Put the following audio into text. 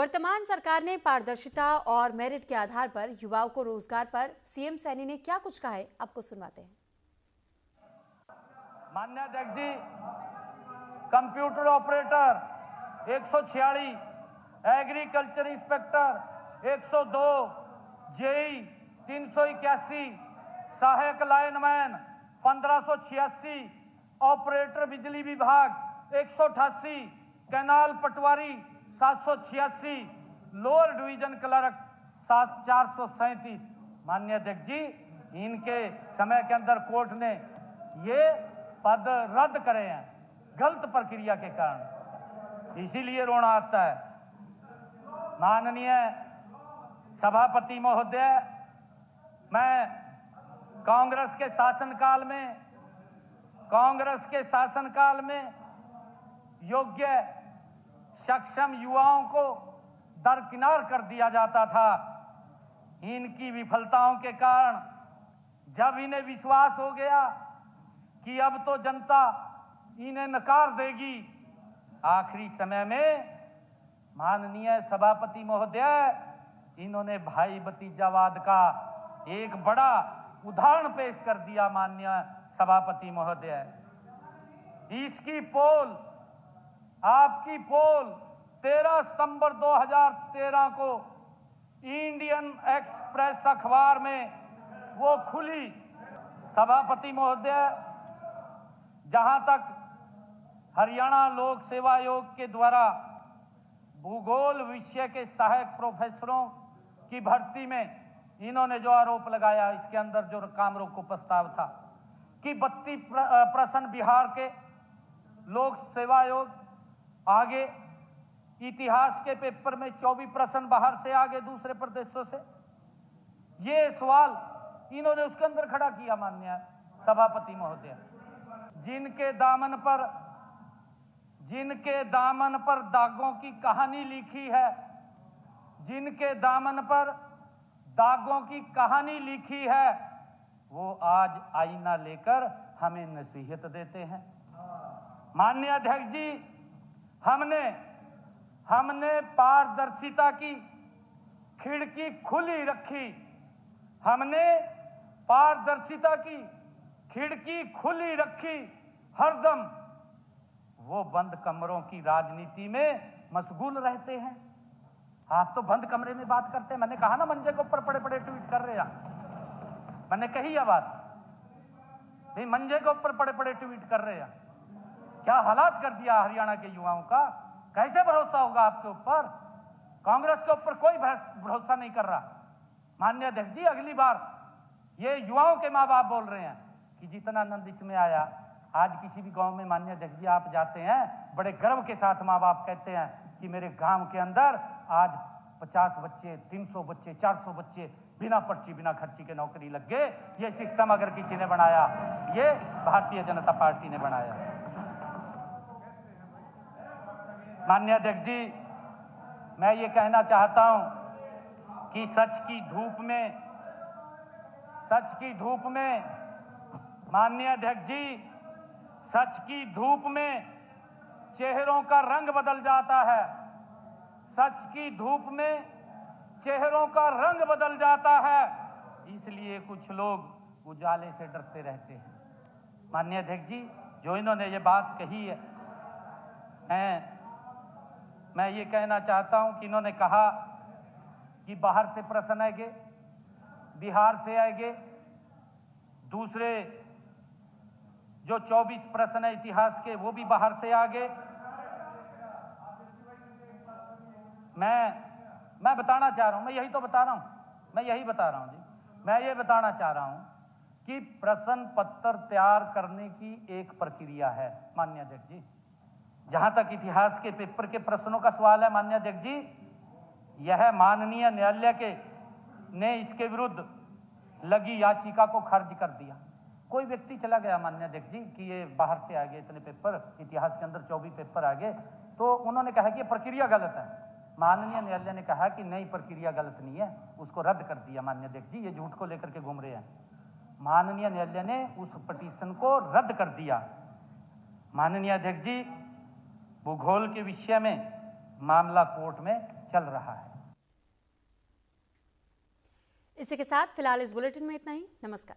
वर्तमान सरकार ने पारदर्शिता और मेरिट के आधार पर युवाओं को रोजगार पर सीएम सैनी ने क्या कुछ कहा है, आपको सुनवाते हैं। माननीय अध्यक्ष ji, computer operator 146, agriculture inspector 102, JE 381, सहायक लाइनमैन 1586, ऑपरेटर बिजली विभाग 188, canal patwari 786, lower division clerk 437। माननीय अध्यक्ष जी, इनके समय के अंदर कोर्ट ने ये पद रद्द करे हैं गलत प्रक्रिया के कारण, इसीलिए रोना आता है। माननीय सभापति महोदय, मैं कांग्रेस के शासनकाल में योग्य सक्षम युवाओं को दरकिनार कर दिया जाता था। इनकी विफलताओं के कारण जब इन्हें विश्वास हो गया कि अब तो जनता इन्हें नकार देगी, आखिरी समय में माननीय सभापति महोदय इन्होंने भाई भतीजावाद का एक बड़ा उदाहरण पेश कर दिया। माननीय सभापति महोदय, इसकी पोल, आपकी पोल 13 सितंबर 2013 को इंडियन एक्सप्रेस अखबार में वो खुली। सभापति महोदय, जहां तक हरियाणा लोक सेवा आयोग के द्वारा भूगोल विषय के सहायक प्रोफेसरों की भर्ती में इन्होंने जो आरोप लगाया, इसके अंदर जो काम रोको प्रस्ताव था कि 32 प्रश्न बिहार के लोक सेवा आयोग आगे, इतिहास के पेपर में 24 प्रश्न बाहर से आगे दूसरे प्रदेशों से, ये सवाल इन्होंने उसके अंदर खड़ा किया। माननीय सभापति महोदय, जिनके दामन पर दागों की कहानी लिखी है, जिनके दामन पर दागों की कहानी लिखी है, वो आज आईना लेकर हमें नसीहत देते हैं। माननीय अध्यक्ष जी, हमने पारदर्शिता की खिड़की खुली रखी। हमने पारदर्शिता की खिड़की खुली रखी। हरदम वो बंद कमरों की राजनीति में मशगूल रहते हैं। आप तो बंद कमरे में बात करते हैं। मैंने कहा ना, मंजे के ऊपर पड़े पड़े ट्वीट कर रहे हैं। मैंने कही यह बात, नहीं, मंजे के ऊपर पड़े पड़े ट्वीट कर रहे हैं। क्या हालात कर दिया हरियाणा के युवाओं का। कैसे भरोसा होगा आपके ऊपर? कांग्रेस के ऊपर कोई भरोसा नहीं कर रहा। माननीय अध्यक्ष जी, अगली बार ये युवाओं के माँ बाप बोल रहे हैं कि जितना आनंद इसमें आया, आज किसी भी गांव में माननीय अध्यक्ष जी आप जाते हैं, बड़े गर्व के साथ माँ बाप कहते हैं कि मेरे गांव के अंदर आज 50 बच्चे, 300 बच्चे, 400 बच्चे बिना पर्ची बिना खर्ची के नौकरी लग गए। ये सिस्टम अगर किसी ने बनाया, ये भारतीय जनता पार्टी ने बनाया। माननीय अध्यक्ष जी, मैं ये कहना चाहता हूं कि सच की धूप में माननीय अध्यक्ष जी, सच की धूप में चेहरों का रंग बदल जाता है। सच की धूप में चेहरों का रंग बदल जाता है, इसलिए कुछ लोग उजाले से डरते रहते हैं। माननीय अध्यक्ष जी, जो इन्होंने ये बात कही है, मैं ये कहना चाहता हूं कि इन्होंने कहा कि बाहर से प्रश्न आएंगे, बिहार से आएंगे, दूसरे जो 24 प्रश्न है इतिहास के वो भी बाहर से आगे। मैं बताना चाह रहा हूं, मैं यही बता रहा हूं जी। मैं ये बताना चाह रहा हूं कि प्रश्न पत्र तैयार करने की एक प्रक्रिया है। माननीय अध्यक्ष जी, जहां तक इतिहास के पेपर के प्रश्नों का सवाल है, माननीय अध्यक्ष जी, यह माननीय न्यायालय ने इसके विरुद्ध लगी याचिका को खारिज कर दिया। कोई व्यक्ति चला गया माननीय अध्यक्ष जी कि ये बाहर से आ गए इतने पेपर, इतिहास के अंदर 24 पेपर आ गए, तो उन्होंने कहा कि ये प्रक्रिया गलत है। माननीय न्यायालय ने कहा कि नहीं, प्रक्रिया गलत नहीं है, उसको रद्द कर दिया। माननीय अध्यक्ष जी, ये झूठ को लेकर के घूम रहे हैं। माननीय न्यायालय ने उस पिटीशन को रद्द कर दिया। माननीय अध्यक्ष जी, भूगोल के विषय में मामला कोर्ट में चल रहा है। इसी के साथ फिलहाल इस बुलेटिन में इतना ही। नमस्कार।